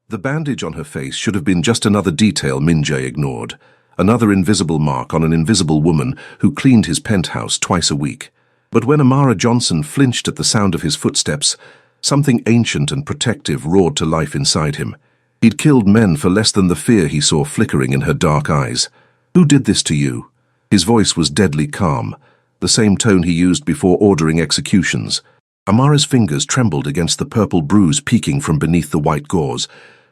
The bandage on her face should have been just another detail Minjae ignored, another invisible mark on an invisible woman who cleaned his penthouse twice a week. But when Amara Johnson flinched at the sound of his footsteps, something ancient and protective roared to life inside him. He'd killed men for less than the fear he saw flickering in her dark eyes. "Who did this to you?" His voice was deadly calm, the same tone he used before ordering executions. Amara's fingers trembled against the purple bruise peeking from beneath the white gauze.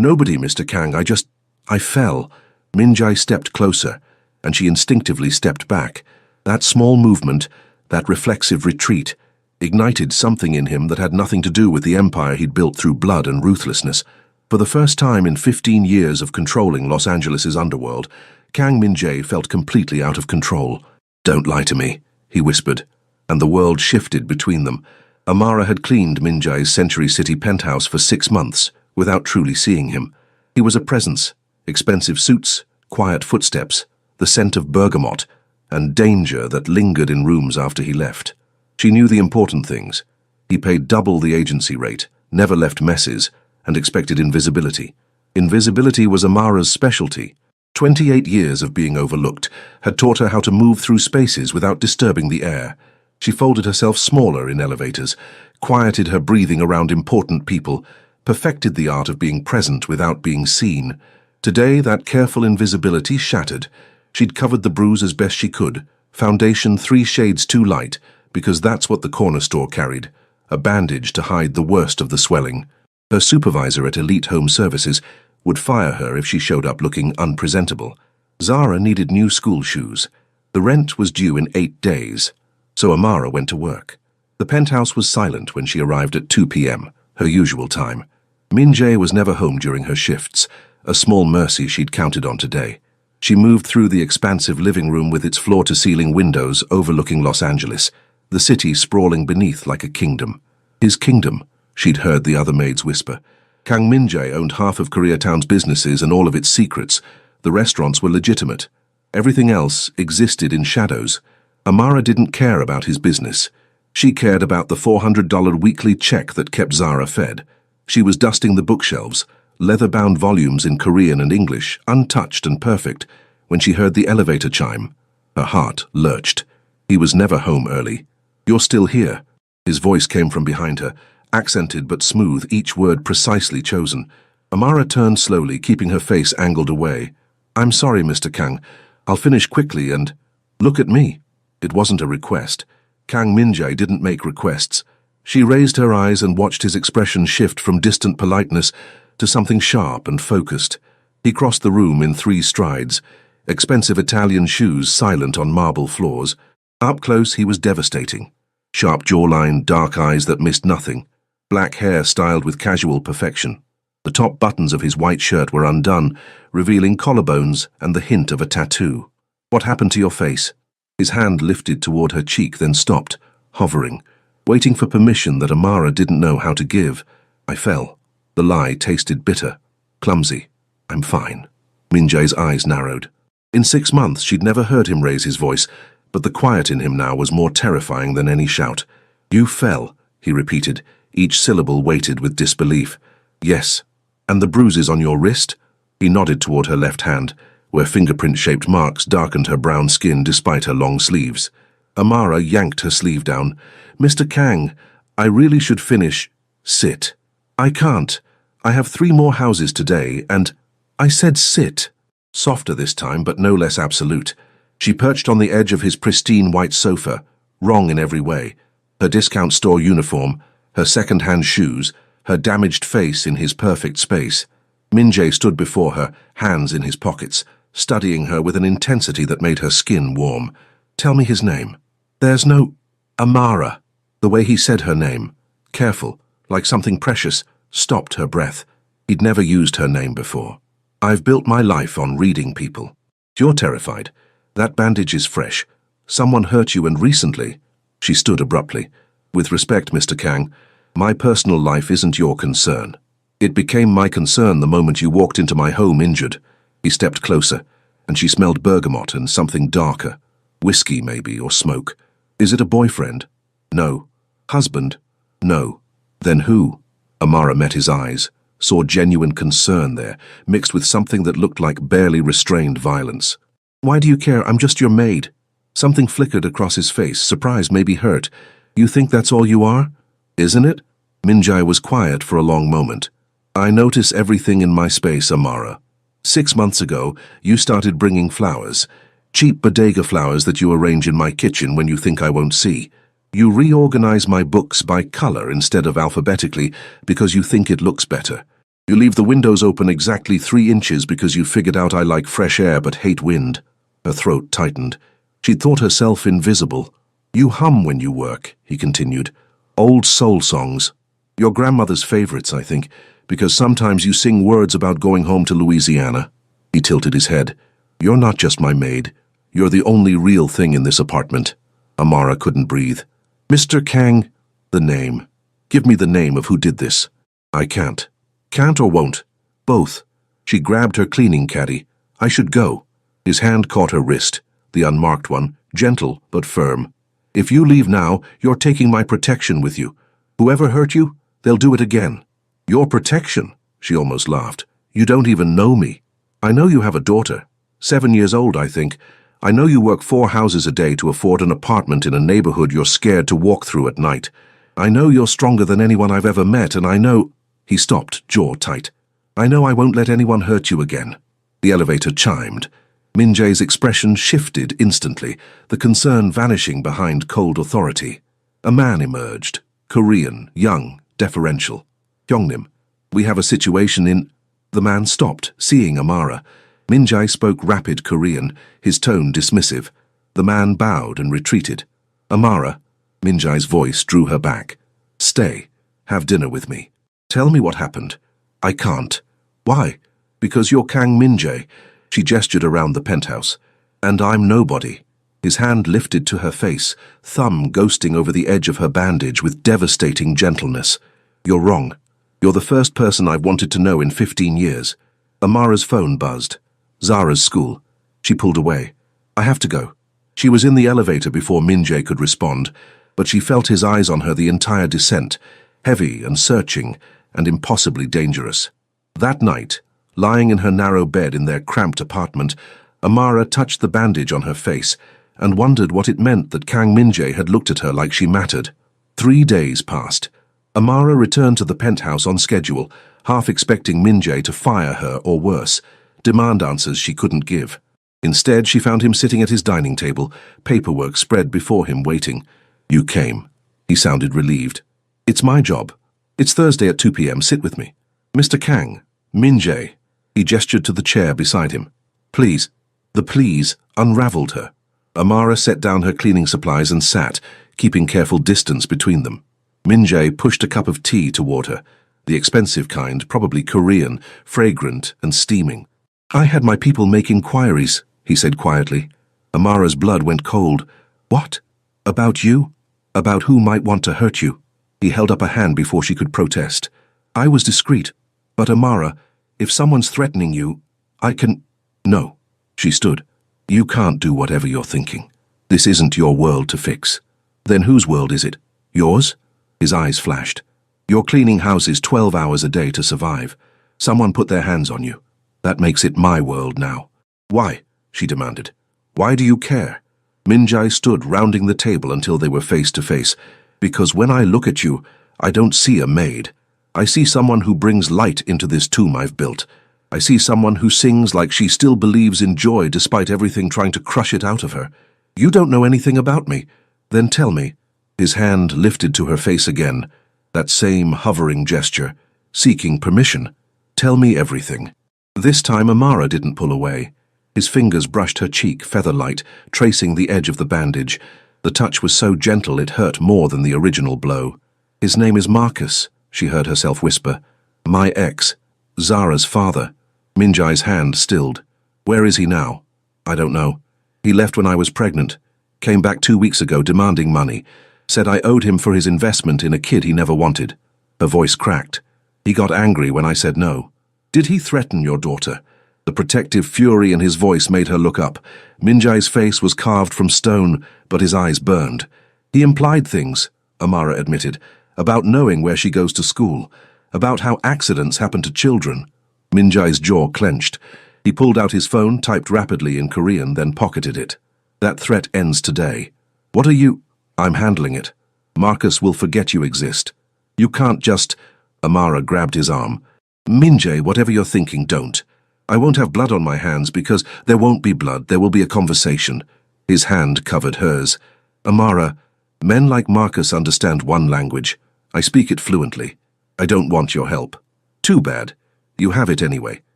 "Nobody, Mr. Kang, I fell." Minjae stepped closer, and she instinctively stepped back. That small movement, that reflexive retreat, ignited something in him that had nothing to do with the empire he'd built through blood and ruthlessness. For the first time in 15 years of controlling Los Angeles' underworld, Kang Minjae felt completely out of control. "Don't lie to me," he whispered, and the world shifted between them. Amara had cleaned Minjae's Century City penthouse for 6 months without truly seeing him. He was a presence, expensive suits, quiet footsteps, the scent of bergamot, and danger that lingered in rooms after he left. She knew the important things. He paid double the agency rate, never left messes, and expected invisibility. Invisibility was Amara's specialty. 28 years of being overlooked had taught her how to move through spaces without disturbing the air. She folded herself smaller in elevators, quieted her breathing around important people, perfected the art of being present without being seen. Today, that careful invisibility shattered. She'd covered the bruise as best she could, foundation 3 shades too light, because that's what the corner store carried, a bandage to hide the worst of the swelling. Her supervisor at Elite Home Services would fire her if she showed up looking unpresentable. Zara needed new school shoes. The rent was due in 8 days, so Amara went to work. The penthouse was silent when she arrived at 2 p.m., her usual time. Minjae was never home during her shifts, a small mercy she'd counted on today. She moved through the expansive living room with its floor-to-ceiling windows overlooking Los Angeles, the city sprawling beneath like a kingdom. His kingdom, she'd heard the other maids whisper. Kang Minjae owned half of Koreatown's businesses and all of its secrets. The restaurants were legitimate. Everything else existed in shadows. Amara didn't care about his business. She cared about the $400 weekly check that kept Zara fed. She was dusting the bookshelves, leather-bound volumes in Korean and English, untouched and perfect, when she heard the elevator chime. Her heart lurched. He was never home early. "You're still here." His voice came from behind her, accented but smooth, each word precisely chosen. Amara turned slowly, keeping her face angled away. "I'm sorry, Mr. Kang. I'll finish quickly and—" "Look at me." It wasn't a request. Kang Minjae didn't make requests. She raised her eyes and watched his expression shift from distant politeness to something sharp and focused. He crossed the room in 3 strides, expensive Italian shoes silent on marble floors. Up close, he was devastating. Sharp jawline, dark eyes that missed nothing, black hair styled with casual perfection. The top buttons of his white shirt were undone, revealing collarbones and the hint of a tattoo. "What happened to your face?" His hand lifted toward her cheek, then stopped, hovering, waiting for permission that Amara didn't know how to give. "I fell." The lie tasted bitter, clumsy. "I'm fine." Minjae's eyes narrowed. In 6 months, she'd never heard him raise his voice, but the quiet in him now was more terrifying than any shout. "You fell," he repeated, each syllable weighted with disbelief. "Yes. And the bruises on your wrist?" He nodded toward her left hand, where fingerprint-shaped marks darkened her brown skin despite her long sleeves. Amara yanked her sleeve down. "Mr. Kang, I really should finish." "Sit." "I can't. I have 3 more houses today, and—" "I said sit." Softer this time, but no less absolute. She perched on the edge of his pristine white sofa, wrong in every way. Her discount store uniform, her second-hand shoes, her damaged face in his perfect space. Minjae stood before her, hands in his pockets, studying her with an intensity that made her skin warm. "Tell me his name." "There's no—" "Amara." The way he said her name, careful, like something precious, stopped her breath. He'd never used her name before. "I've built my life on reading people." "You're terrified. That bandage is fresh. Someone hurt you, and recently." She stood abruptly. "With respect, Mr. Kang, my personal life isn't your concern. It became my concern the moment you walked into my home injured." He stepped closer, and she smelled bergamot and something darker. Whiskey, maybe, or smoke. "Is it a boyfriend?" "No." "Husband?" "No." "Then who?" Amara met his eyes. saw genuine concern there, mixed with something that looked like barely restrained violence. "Why do you care? I'm just your maid." Something flickered across his face, surprise, maybe hurt. "You think that's all you are? Isn't it?" Minjai was quiet for a long moment. "I notice everything in my space, Amara. 6 months ago, you started bringing flowers. Cheap bodega flowers that you arrange in my kitchen when you think I won't see. You reorganize my books by color instead of alphabetically because you think it looks better. You leave the windows open exactly 3 inches because you figured out I like fresh air but hate wind." Her throat tightened. She thought herself invisible. "You hum when you work," he continued. "Old soul songs. Your grandmother's favorites, I think, because sometimes you sing words about going home to Louisiana." He tilted his head. "You're not just my maid. You're the only real thing in this apartment." Amara couldn't breathe. "Mr. Kang," the name. "Give me the name of who did this." "I can't." "Can't or won't?" "Both." She grabbed her cleaning caddy. "I should go." His hand caught her wrist, the unmarked one, gentle but firm. "If you leave now, you're taking my protection with you. Whoever hurt you, they'll do it again." "Your protection?" She almost laughed. "You don't even know me. I know you have a daughter. 7 years old, I think. I know you work 4 houses a day to afford an apartment in a neighborhood you're scared to walk through at night. I know you're stronger than anyone I've ever met, and I know—" He stopped, jaw tight. "I know I won't let anyone hurt you again." The elevator chimed. Minjae's expression shifted instantly, the concern vanishing behind cold authority. A man emerged, Korean, young, deferential. "Hyungnim, we have a situation in—" The man stopped, seeing Amara. Minjae spoke rapid Korean, his tone dismissive. The man bowed and retreated. "Amara," Minjae's voice drew her back. "Stay. Have dinner with me. Tell me what happened." "I can't." "Why?" "Because you're Kang Minjae." She gestured around the penthouse. "And I'm nobody." His hand lifted to her face, thumb ghosting over the edge of her bandage with devastating gentleness. "You're wrong. You're the first person I've wanted to know in 15 years. Amara's phone buzzed. Zara's school. She pulled away. "I have to go." She was in the elevator before Minjae could respond, but she felt his eyes on her the entire descent, heavy and searching and impossibly dangerous. That night, lying in her narrow bed in their cramped apartment, Amara touched the bandage on her face and wondered what it meant that Kang Minjae had looked at her like she mattered. 3 days passed. Amara returned to the penthouse on schedule, half expecting Minjae to fire her or worse, demand answers she couldn't give. Instead, she found him sitting at his dining table, paperwork spread before him waiting. "You came." He sounded relieved. "It's my job. It's Thursday at 2 p.m. Sit with me." "Mr. Kang." "Minjae." He gestured to the chair beside him. "Please." The please unraveled her. Amara set down her cleaning supplies and sat, keeping careful distance between them. Minjae pushed a cup of tea toward her, the expensive kind, probably Korean, fragrant and steaming. "I had my people make inquiries," he said quietly. Amara's blood went cold. "What? About you? About who might want to hurt you?" He held up a hand before she could protest. "I was discreet. But Amara, if someone's threatening you, I can—" "No." She stood. "You can't do whatever you're thinking. This isn't your world to fix." "Then whose world is it? Yours?" His eyes flashed. "You're cleaning houses 12 hours a day to survive. Someone put their hands on you. That makes it my world now." "Why?" she demanded. "Why do you care?" Minjae stood rounding the table until they were face to face. "Because when I look at you, I don't see a maid. I see someone who brings light into this tomb I've built. I see someone who sings like she still believes in joy despite everything trying to crush it out of her. You don't know anything about me. Then tell me." His hand lifted to her face again, that same hovering gesture, seeking permission. "Tell me everything." This time Amara didn't pull away. His fingers brushed her cheek, feather-light, tracing the edge of the bandage. The touch was so gentle it hurt more than the original blow. "His name is Marcus," she heard herself whisper. "My ex. Zara's father." Minjae's hand stilled. "Where is he now?" "I don't know. He left when I was pregnant. Came back 2 weeks ago demanding money. Said I owed him for his investment in a kid he never wanted." Her voice cracked. "He got angry when I said no." "Did he threaten your daughter?" The protective fury in his voice made her look up. Minjae's face was carved from stone, but his eyes burned. "He implied things," Amara admitted, "about knowing where she goes to school. about how accidents happen to children. Minjae's jaw clenched. He pulled out his phone, typed rapidly in Korean, then pocketed it. That threat ends today. What are you? I'm handling it. Marcus will forget you exist. You can't just... Amara grabbed his arm. Minjae, whatever you're thinking, don't. I won't have blood on my hands because there won't be blood, there will be a conversation. His hand covered hers. Amara, men like Marcus understand one language. I speak it fluently. I don't want your help. Too bad. You have it anyway.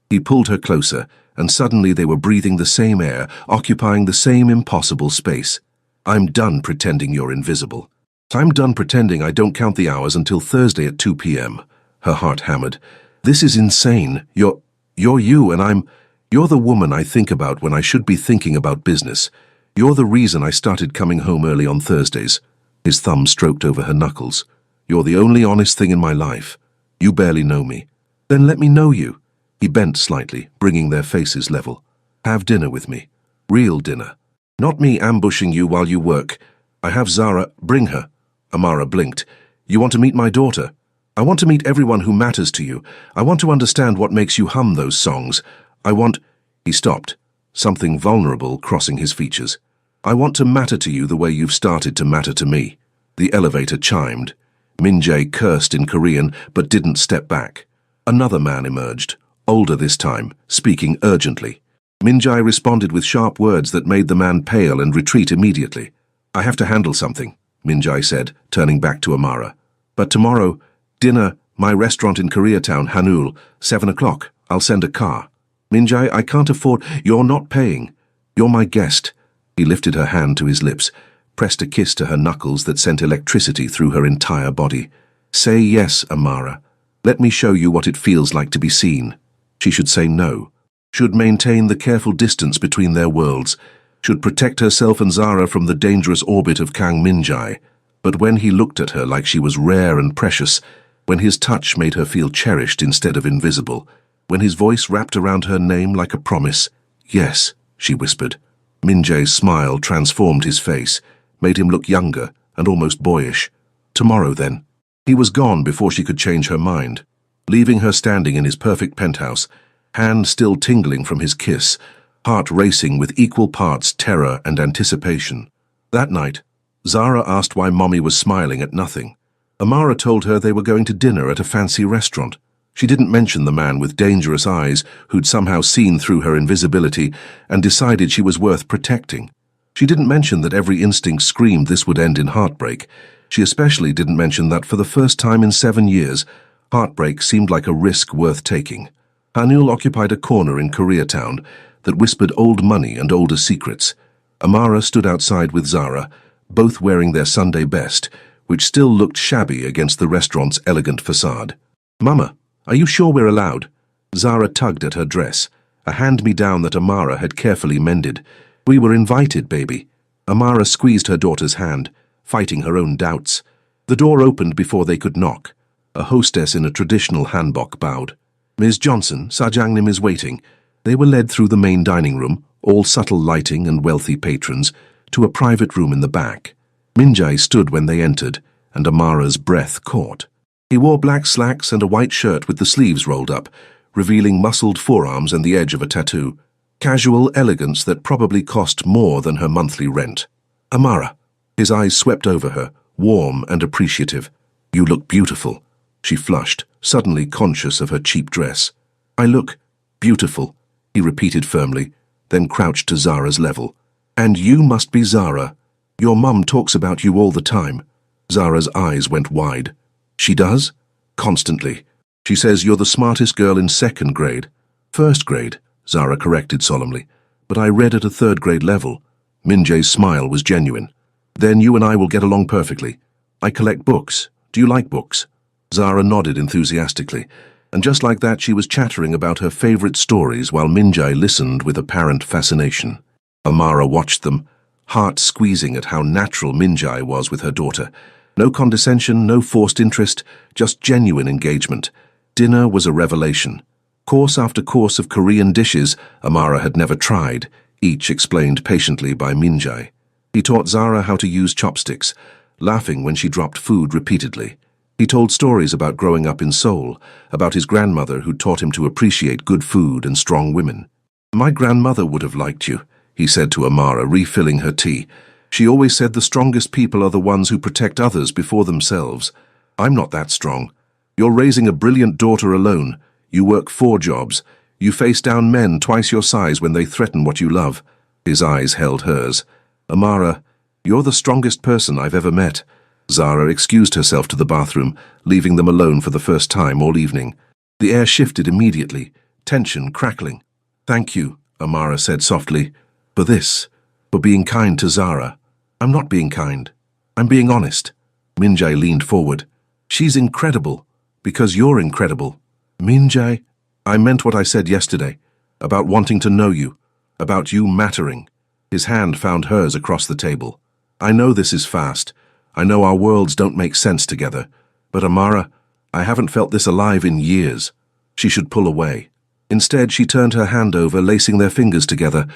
He pulled her closer, and suddenly they were breathing the same air, occupying the same impossible space. I'm done pretending you're invisible. I'm done pretending I don't count the hours until Thursday at 2 p.m. Her heart hammered. This is insane. You're you and you're the woman I think about when I should be thinking about business. You're the reason I started coming home early on Thursdays. His thumb stroked over her knuckles. You're the only honest thing in my life. You barely know me. Then let me know you. He bent slightly, bringing their faces level. Have dinner with me. Real dinner. Not me ambushing you while you work. I have Zara. Bring her. Amara blinked. You want to meet my daughter? I want to meet everyone who matters to you. I want to understand what makes you hum those songs. I want... He stopped, something vulnerable crossing his features. I want to matter to you the way you've started to matter to me. The elevator chimed. Minjae cursed in Korean but didn't step back. Another man emerged, older this time, speaking urgently. Minjae responded with sharp words that made the man pale and retreat immediately. I have to handle something, Minjae said, turning back to Amara. But tomorrow, dinner, my restaurant in Koreatown, Hanul, 7 o'clock. I'll send a car. Minjae, I can't afford... You're not paying. You're my guest. He lifted her hand to his lips, pressed a kiss to her knuckles that sent electricity through her entire body. Say yes, Amara. Let me show you what it feels like to be seen. She should say no. Should maintain the careful distance between their worlds. Should protect herself and Zara from the dangerous orbit of Kang Minjae. But when he looked at her like she was rare and precious, when his touch made her feel cherished instead of invisible, when his voice wrapped around her name like a promise, yes, she whispered. Minjae's smile transformed his face, made him look younger and almost boyish. Tomorrow, then. He was gone before she could change her mind, leaving her standing in his perfect penthouse, hand still tingling from his kiss, heart racing with equal parts terror and anticipation. That night, Zara asked why Mommy was smiling at nothing. Amara told her they were going to dinner at a fancy restaurant. She didn't mention the man with dangerous eyes who'd somehow seen through her invisibility and decided she was worth protecting. She didn't mention that every instinct screamed this would end in heartbreak. She especially didn't mention that for the first time in 7 years, heartbreak seemed like a risk worth taking. Hanul occupied a corner in Koreatown that whispered old money and older secrets. Amara stood outside with Zara, both wearing their Sunday best, which still looked shabby against the restaurant's elegant facade. Mama, are you sure we're allowed? Zara tugged at her dress, a hand-me-down that Amara had carefully mended. We were invited, baby. Amara squeezed her daughter's hand, fighting her own doubts. The door opened before they could knock. A hostess in a traditional hanbok bowed. Ms. Johnson, Sajangnim is waiting. They were led through the main dining room, all subtle lighting and wealthy patrons, to a private room in the back. Minjae stood when they entered, and Amara's breath caught. He wore black slacks and a white shirt with the sleeves rolled up, revealing muscled forearms and the edge of a tattoo. Casual elegance that probably cost more than her monthly rent. Amara. His eyes swept over her, warm and appreciative. You look beautiful. She flushed, suddenly conscious of her cheap dress. I look beautiful, he repeated firmly, then crouched to Zara's level. And you must be Zara. Your mum talks about you all the time. Zara's eyes went wide. She does? Constantly. She says you're the smartest girl in 2nd grade. 1st grade, Zara corrected solemnly. But I read at a 3rd grade level. Minjae's smile was genuine. Then you and I will get along perfectly. I collect books. Do you like books? Zara nodded enthusiastically, and just like that she was chattering about her favorite stories while Minjae listened with apparent fascination. Amara watched them, heart squeezing at how natural Minjae was with her daughter. No condescension, no forced interest, just genuine engagement. Dinner was a revelation. Course after course of Korean dishes Amara had never tried, each explained patiently by Minjae. He taught Zara how to use chopsticks, laughing when she dropped food repeatedly. He told stories about growing up in Seoul, about his grandmother who taught him to appreciate good food and strong women. "My grandmother would have liked you," he said to Amara, refilling her tea. "She always said the strongest people are the ones who protect others before themselves. I'm not that strong. You're raising a brilliant daughter alone. You work 4 jobs. You face down men twice your size when they threaten what you love." His eyes held hers. "Amara, you're the strongest person I've ever met." Zara excused herself to the bathroom, leaving them alone for the first time all evening. The air shifted immediately, tension crackling. "Thank you," Amara said softly, "for this, for being kind to Zara." "I'm not being kind. I'm being honest." Min-jae leaned forward. "She's incredible, because you're incredible." "Min-jae, I meant what I said yesterday, about wanting to know you, about you mattering." His hand found hers across the table. "I know this is fast. I know our worlds don't make sense together. But Amara, I haven't felt this alive in years." She should pull away. Instead, she turned her hand over, lacing their fingers together.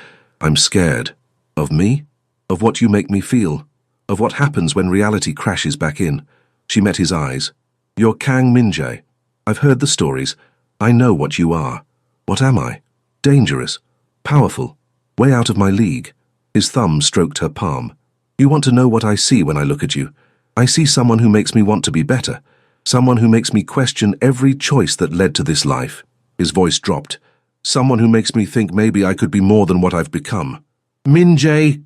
"I'm scared. Of me? Of what you make me feel? Of what happens when reality crashes back in?" She met his eyes. "You're Kang Min-jae. I've heard the stories. I know what you are. What am I? Dangerous. Powerful. Way out of my league." His thumb stroked her palm. "You want to know what I see when I look at you? I see someone who makes me want to be better. Someone who makes me question every choice that led to this life." His voice dropped. "Someone who makes me think maybe I could be more than what I've become." "Min-jae!"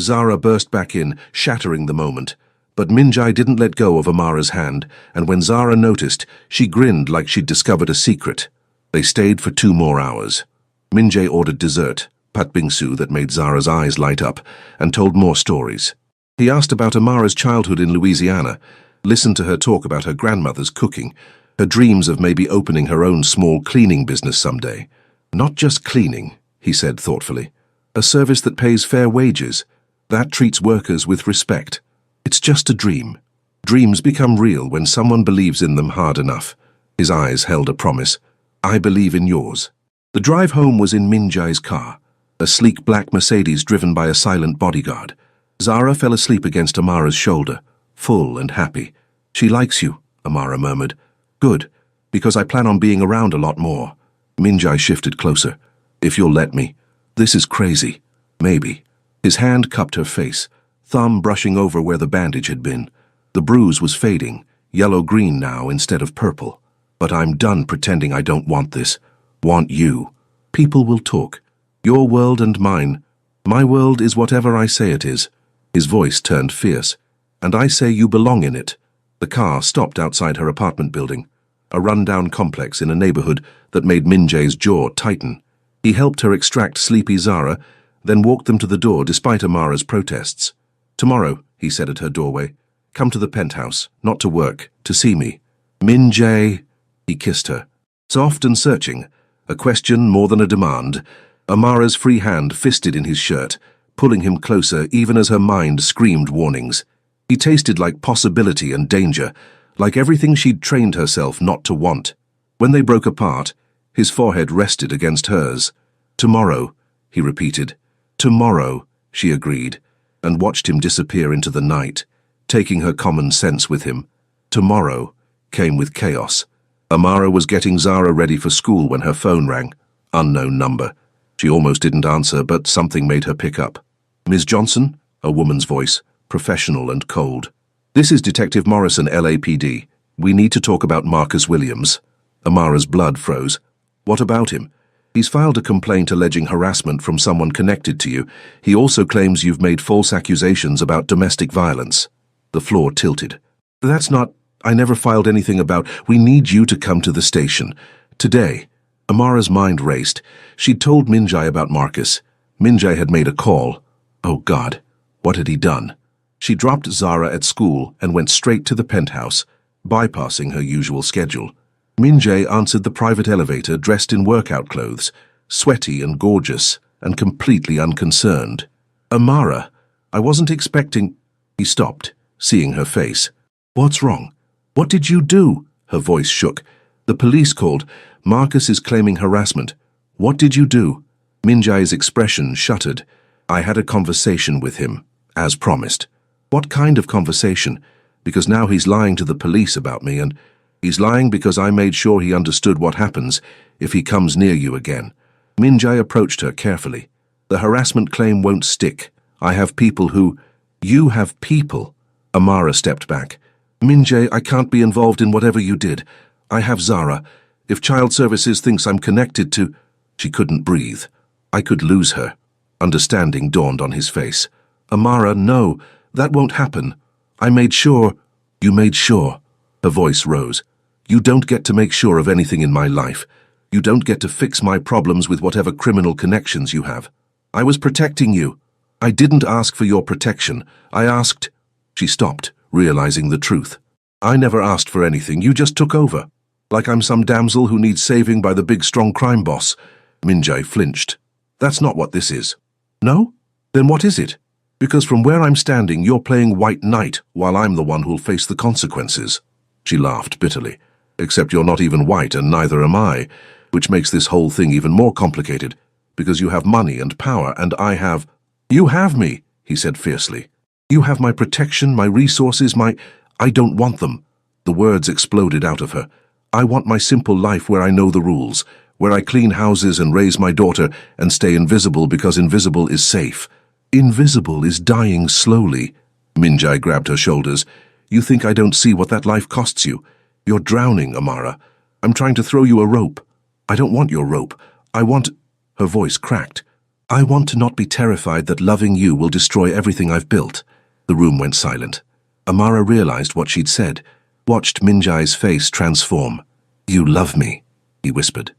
Zara burst back in, shattering the moment. But Min-jae didn't let go of Amara's hand, and when Zara noticed, she grinned like she'd discovered a secret. They stayed for 2 more hours. Min-jae ordered dessert, patbingsu that made Zara's eyes light up, and told more stories. He asked about Amara's childhood in Louisiana, listened to her talk about her grandmother's cooking, her dreams of maybe opening her own small cleaning business someday. "Not just cleaning," he said thoughtfully. "A service that pays fair wages, that treats workers with respect. It's just a dream. Dreams become real when someone believes in them hard enough." His eyes held a promise. "I believe in yours." The drive home was in Min-jae's car, a sleek black Mercedes driven by a silent bodyguard. Zara fell asleep against Amara's shoulder, full and happy. "She likes you," Amara murmured. "Good, because I plan on being around a lot more." Min-jae shifted closer. "If you'll let me. This is crazy. Maybe." His hand cupped her face, thumb brushing over where the bandage had been. The bruise was fading, yellow-green now instead of purple. "But I'm done pretending I don't want this. Want you. People will talk. Your world and mine. My world is whatever I say it is." His voice turned fierce. "And I say you belong in it." The car stopped outside her apartment building, a rundown complex in a neighborhood that made Min-jae's jaw tighten. He helped her extract sleepy Zara, then walked them to the door despite Amara's protests. "Tomorrow," he said at her doorway. "Come to the penthouse, not to work, to see me." "Min-jae," he kissed her. Soft and searching, a question more than a demand, Amara's free hand fisted in his shirt, pulling him closer even as her mind screamed warnings. He tasted like possibility and danger, like everything she'd trained herself not to want. When they broke apart, his forehead rested against hers. "Tomorrow," he repeated. "Tomorrow," she agreed, and watched him disappear into the night, taking her common sense with him. Tomorrow came with chaos. Amara was getting Zara ready for school when her phone rang. Unknown number. She almost didn't answer, but something made her pick up. "Ms. Johnson?" A woman's voice, professional and cold. "This is Detective Morrison, LAPD. We need to talk about Marcus Williams." Amara's blood froze. "What about him?" "He's filed a complaint alleging harassment from someone connected to you. He also claims you've made false accusations about domestic violence." The floor tilted. "That's not... I never filed anything about... We need you to come to the station. Today." Amara's mind raced. She'd told Min-jae about Marcus. Min-jae had made a call. Oh God, what had he done? She dropped Zara at school and went straight to the penthouse, bypassing her usual schedule. Min-jae answered the private elevator dressed in workout clothes, sweaty and gorgeous, and completely unconcerned. "Amara, I wasn't expecting..." He stopped, seeing her face. "What's wrong? What did you do?" Her voice shook. "The police called. Marcus is claiming harassment. What did you do?" Min-jae's expression shuttered. "I had a conversation with him, as promised." "What kind of conversation?" because now he's lying to the police about me, and he's lying because I made sure he understood what happens if he comes near you again. Minjae approached her carefully. The harassment claim won't stick. I have people who... You have people. Amara stepped back. Minjae, I can't be involved in whatever you did. I have Zara. If Child Services thinks I'm connected to... She couldn't breathe. I could lose her. Understanding dawned on his face. Amara, no, that won't happen. I made sure... You made sure. Her voice rose. You don't get to make sure of anything in my life. You don't get to fix my problems with whatever criminal connections you have. I was protecting you. I didn't ask for your protection. I asked... She stopped, realizing the truth. I never asked for anything. You just took over. Like I'm some damsel who needs saving by the big strong crime boss. Minjae flinched. That's not what this is. No? Then what is it? Because from where I'm standing, you're playing white knight, while I'm the one who'll face the consequences. She laughed bitterly. Except you're not even white, and neither am I, which makes this whole thing even more complicated, because you have money and power, and I have... You have me, he said fiercely. You have my protection, my resources, my... I don't want them. The words exploded out of her. I want my simple life where I know the rules, where I clean houses and raise my daughter and stay invisible because invisible is safe. Invisible is dying slowly. Minjae grabbed her shoulders. You think I don't see what that life costs you? You're drowning, Amara. I'm trying to throw you a rope. I don't want your rope. I want... Her voice cracked. I want to not be terrified that loving you will destroy everything I've built. The room went silent. Amara realized what she'd said, watched Minjae's face transform. You love me, he whispered.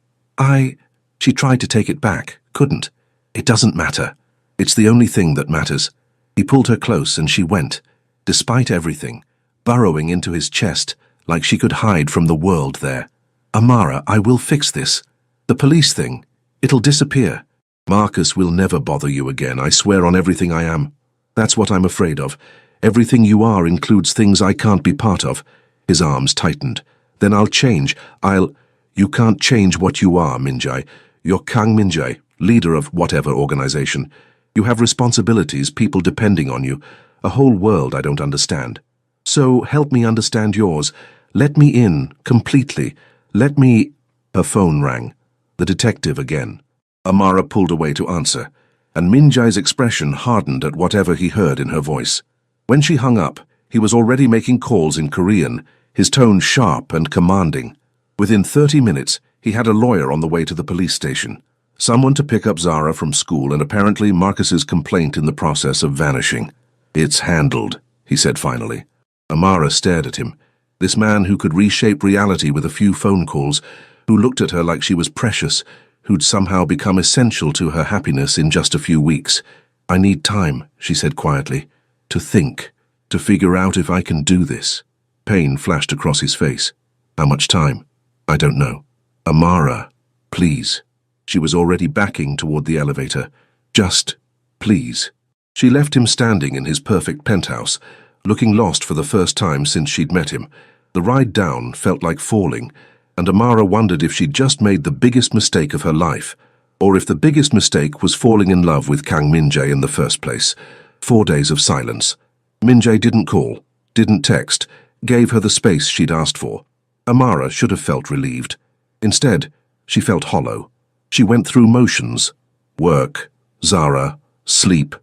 She tried to take it back, couldn't. It doesn't matter. It's the only thing that matters. He pulled her close and she went, despite everything, burrowing into his chest like she could hide from the world there. Amara, I will fix this. The police thing, it'll disappear. Marcus will never bother you again, I swear on everything I am. That's what I'm afraid of. Everything you are includes things I can't be part of. His arms tightened. Then I'll change. You can't change what you are, Minjae. You're Kang Minjae, leader of whatever organization. You have responsibilities, people depending on you, a whole world I don't understand. So help me understand yours. Let me in, completely. Let me... Her phone rang. The detective again. Amara pulled away to answer, and Minjae's expression hardened at whatever he heard in her voice. When she hung up, he was already making calls in Korean, his tone sharp and commanding. Within 30 minutes, he had a lawyer on the way to the police station, someone to pick up Zara from school, and apparently Marcus's complaint in the process of vanishing. It's handled, he said finally. Amara stared at him, this man who could reshape reality with a few phone calls, who looked at her like she was precious, who'd somehow become essential to her happiness in just a few weeks. I need time, she said quietly, to think, to figure out if I can do this. Pain flashed across his face. How much time? I don't know. Amara, please. She was already backing toward the elevator. Just, please. She left him standing in his perfect penthouse, looking lost for the first time since she'd met him. The ride down felt like falling, and Amara wondered if she'd just made the biggest mistake of her life, or if the biggest mistake was falling in love with Kang Minjae in the first place. 4 days of silence. Minjae didn't call, didn't text, gave her the space she'd asked for. Amara should have felt relieved. Instead, she felt hollow. She went through motions. Work, Zara, sleep,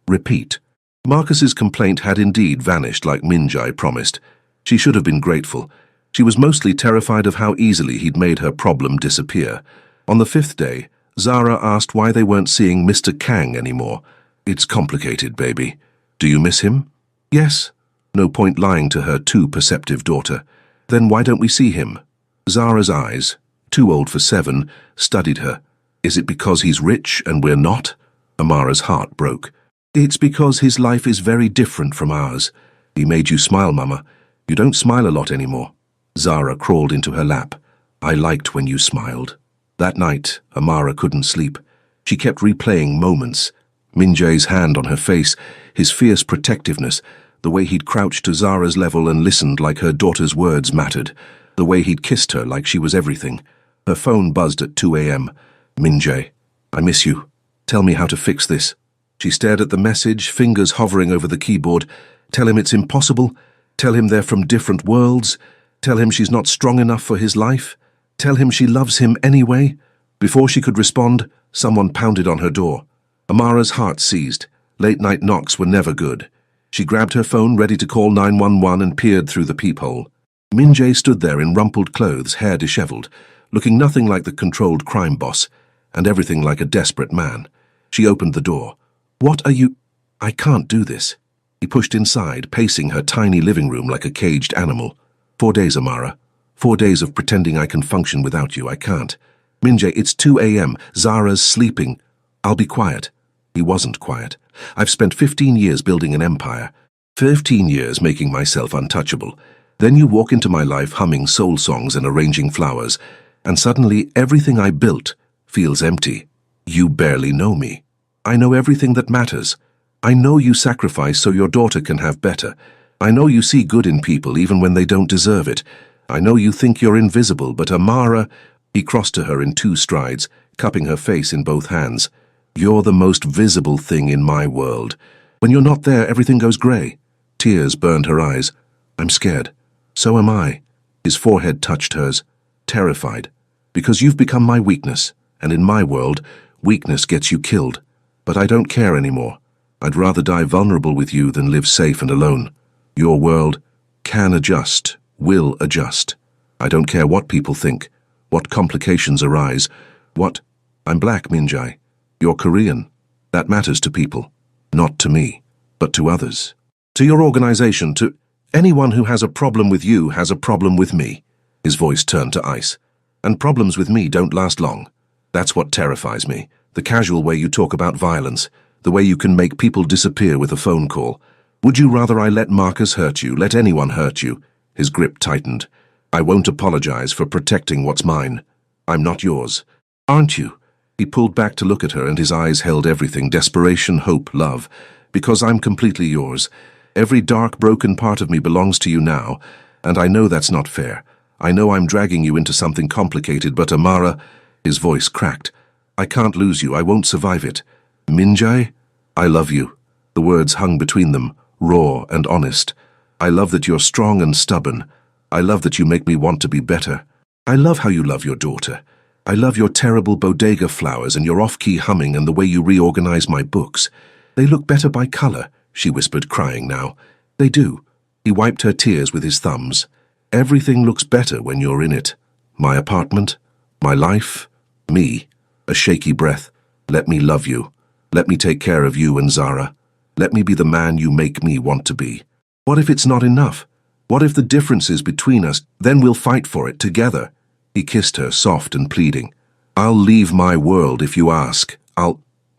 repeat. Marcus's complaint had indeed vanished like Minjae promised. She should have been grateful. She was mostly terrified of how easily he'd made her problem disappear. On the 5th day, Zara asked why they weren't seeing Mr. Kang anymore. It's complicated, baby. Do you miss him? Yes. No point lying to her too perceptive daughter. Then why don't we see him? Zara's eyes, too old for 7, studied her. Is it because he's rich and we're not? Amara's heart broke. It's because his life is very different from ours. He made you smile, Mama. You don't smile a lot anymore. Zara crawled into her lap. I liked when you smiled. That night, Amara couldn't sleep. She kept replaying moments. Minjae's hand on her face, his fierce protectiveness, the way he'd crouched to Zara's level and listened like her daughter's words mattered, the way he'd kissed her like she was everything. Her phone buzzed at 2 a.m. Minjae, I miss you. Tell me how to fix this. She stared at the message, fingers hovering over the keyboard. Tell him it's impossible. Tell him they're from different worlds? Tell him she's not strong enough for his life? Tell him she loves him anyway? Before she could respond, someone pounded on her door. Amara's heart seized. Late-night knocks were never good. She grabbed her phone, ready to call 911, and peered through the peephole. Min-jae stood there in rumpled clothes, hair disheveled, looking nothing like the controlled crime boss, and everything like a desperate man. She opened the door. "What are you—" "I can't do this." He pushed inside, pacing her tiny living room like a caged animal. 4 days, Amara. 4 days of pretending I can function without you. I can't. Min-jae, it's 2 a.m. Zara's sleeping. I'll be quiet. He wasn't quiet. I've spent 15 years building an empire. 15 years making myself untouchable. Then you walk into my life humming soul songs and arranging flowers, and suddenly everything I built feels empty. You barely know me. I know everything that matters. I know you sacrifice so your daughter can have better. I know you see good in people even when they don't deserve it. I know you think you're invisible, but Amara— He crossed to her in 2 strides, cupping her face in both hands. You're the most visible thing in my world. When you're not there, everything goes grey. Tears burned her eyes. I'm scared. So am I. His forehead touched hers, terrified. Because you've become my weakness, and in my world, weakness gets you killed. But I don't care anymore. I'd rather die vulnerable with you than live safe and alone. Your world can adjust, will adjust. I don't care what people think, what complications arise, what— I'm black, Min-jae. You're Korean. That matters to people. Not to me, but to others. To your organization, to— Anyone who has a problem with you has a problem with me. His voice turned to ice. And problems with me don't last long. That's what terrifies me. The casual way you talk about violence. The way you can make people disappear with a phone call. Would you rather I let Marcus hurt you, let anyone hurt you? His grip tightened. I won't apologize for protecting what's mine. I'm not yours. Aren't you? He pulled back to look at her, and his eyes held everything: desperation, hope, love. Because I'm completely yours. Every dark, broken part of me belongs to you now, and I know that's not fair. I know I'm dragging you into something complicated, but Amara— His voice cracked. I can't lose you. I won't survive it. Min-jae? I love you. The words hung between them, raw and honest. I love that you're strong and stubborn. I love that you make me want to be better. I love how you love your daughter. I love your terrible bodega flowers and your off-key humming and the way you reorganize my books. They look better by color, she whispered, crying now. They do. He wiped her tears with his thumbs. Everything looks better when you're in it. My apartment, my life, me. A shaky breath. Let me love you. Let me take care of you and Zara. Let me be the man you make me want to be. What if it's not enough? What if the difference is between us? Then we'll fight for it together. He kissed her, soft and pleading. I'll leave my world if you ask.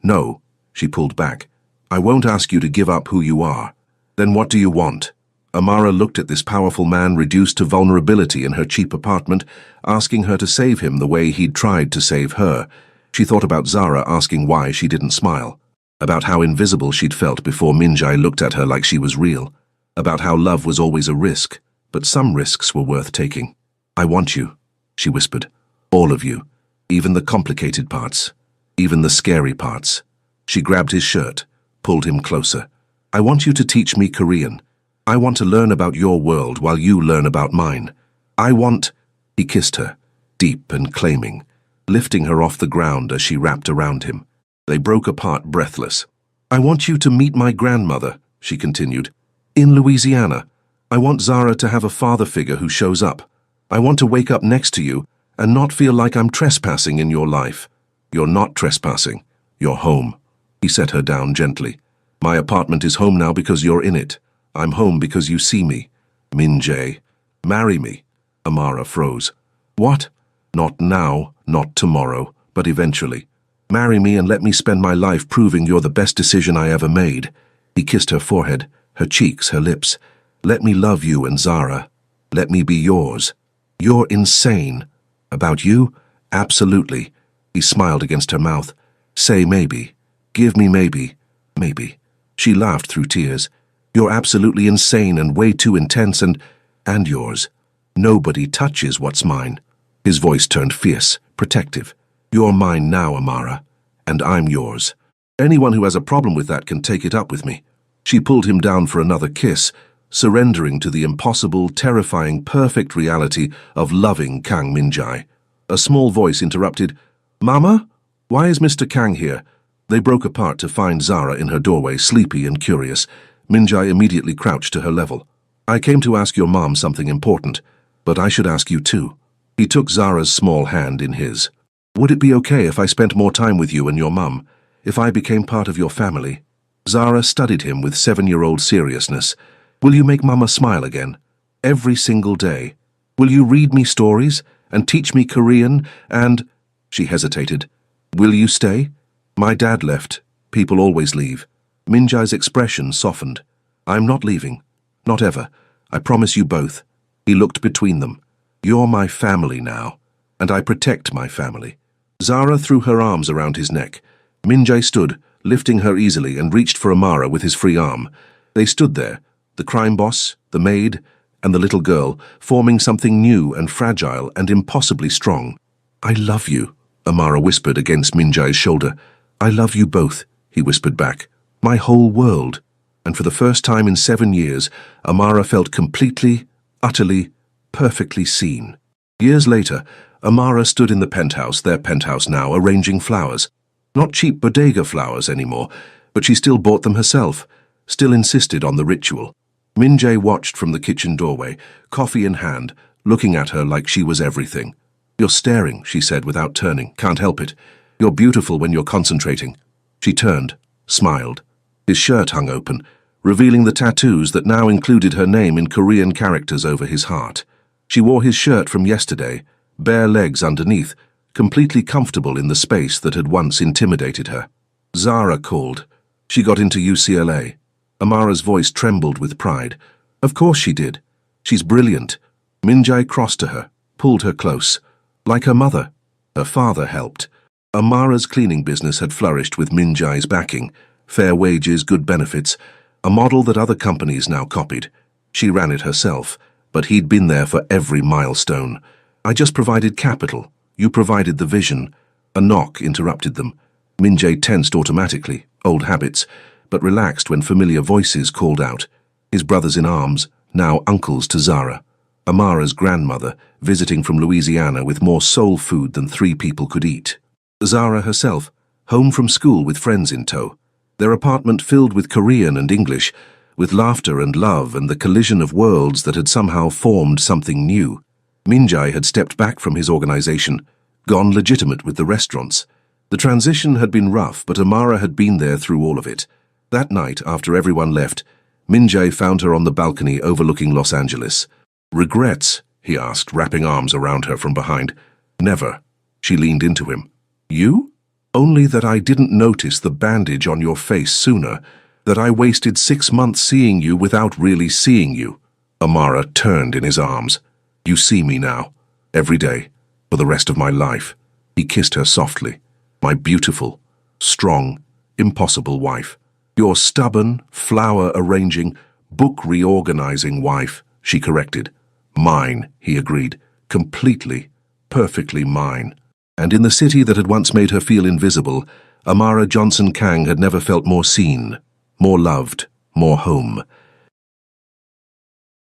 No, she pulled back. I won't ask you to give up who you are. Then what do you want? Amara looked at this powerful man reduced to vulnerability in her cheap apartment, asking her to save him the way he'd tried to save her. She thought about Zara asking why she didn't smile, about how invisible she'd felt before Min-jae looked at her like she was real, about how love was always a risk, but some risks were worth taking. I want you, she whispered. All of you, even the complicated parts, even the scary parts. She grabbed his shirt, pulled him closer. I want you to teach me Korean. I want to learn about your world while you learn about mine. I want— He kissed her, deep and claiming, lifting her off the ground as she wrapped around him. They broke apart breathless. I want you to meet my grandmother, she continued, in Louisiana. I want Zara to have a father figure who shows up. I want to wake up next to you and not feel like I'm trespassing in your life. You're not trespassing. You're home. He set her down gently. My apartment is home now because you're in it. I'm home because you see me. Min-jae, marry me. Amara froze. What? Not now, not tomorrow, but eventually. Marry me and let me spend my life proving you're the best decision I ever made. He kissed her forehead, her cheeks, her lips. Let me love you and Zara. Let me be yours. You're insane. About you? Absolutely. He smiled against her mouth. Say maybe. Give me maybe. Maybe. She laughed through tears. You're absolutely insane and way too intense and yours. Nobody touches what's mine. His voice turned fierce, protective. You're mine now, Amara, and I'm yours. Anyone who has a problem with that can take it up with me. She pulled him down for another kiss, surrendering to the impossible, terrifying, perfect reality of loving Kang Minjai. A small voice interrupted, "Mama? Why is Mr. Kang here?" They broke apart to find Zara in her doorway, sleepy and curious. Minjai immediately crouched to her level. "I came to ask your mom something important, but I should ask you too." He took Zara's small hand in his. "Would it be okay if I spent more time with you and your mum, if I became part of your family?" Zara studied him with 7-year-old seriousness. "Will you make Mama smile again? Every single day? Will you read me stories and teach me Korean and—" She hesitated. "Will you stay? My dad left. People always leave." Minjai's expression softened. "I'm not leaving. Not ever. I promise you both." He looked between them. "You're my family now, and I protect my family." Zara threw her arms around his neck. Minjai stood, lifting her easily, and reached for Amara with his free arm. They stood there, the crime boss, the maid, and the little girl, forming something new and fragile and impossibly strong. "I love you," Amara whispered against Minjai's shoulder. "I love you both," he whispered back. "My whole world." And for the first time in 7 years, Amara felt completely, utterly, perfectly seen. Years later, Amara stood in the penthouse, their penthouse now, arranging flowers. Not cheap bodega flowers anymore, but she still bought them herself, still insisted on the ritual. Minjai watched from the kitchen doorway, coffee in hand, looking at her like she was everything. "You're staring," she said without turning. "Can't help it. You're beautiful when you're concentrating." She turned, smiled. His shirt hung open, revealing the tattoos that now included her name in Korean characters over his heart. She wore his shirt from yesterday, bare legs underneath, completely comfortable in the space that had once intimidated her. Zara called. She got into UCLA. Amara's voice trembled with pride. "Of course she did. She's brilliant." Minjai crossed to her, pulled her close. Like her mother. Her father helped. Amara's cleaning business had flourished with Minjai's backing. Fair wages, good benefits, a model that other companies now copied. She ran it herself, but he'd been there for every milestone. "I just provided capital. You provided the vision." A knock interrupted them. Minjai tensed automatically, old habits, but relaxed when familiar voices called out. His brothers in arms, now uncles to Zara. Amara's grandmother, visiting from Louisiana with more soul food than 3 people could eat. Zara herself, home from school with friends in tow. Their apartment filled with Korean and English, with laughter and love and the collision of worlds that had somehow formed something new. Minjai had stepped back from his organization, gone legitimate with the restaurants. The transition had been rough, but Amara had been there through all of it. That night, after everyone left, Minjai found her on the balcony overlooking Los Angeles. "Regrets?" he asked, wrapping arms around her from behind. "Never." She leaned into him. "You? Only that I didn't notice the bandage on your face sooner, that I wasted 6 months seeing you without really seeing you." Amara turned in his arms. "You see me now, every day, for the rest of my life." He kissed her softly. "My beautiful, strong, impossible wife. Your stubborn, flower-arranging, book-reorganizing wife," she corrected. "Mine," he agreed. "Completely, perfectly mine." And in the city that had once made her feel invisible, Amara Johnson Kang had never felt more seen, more loved, more home.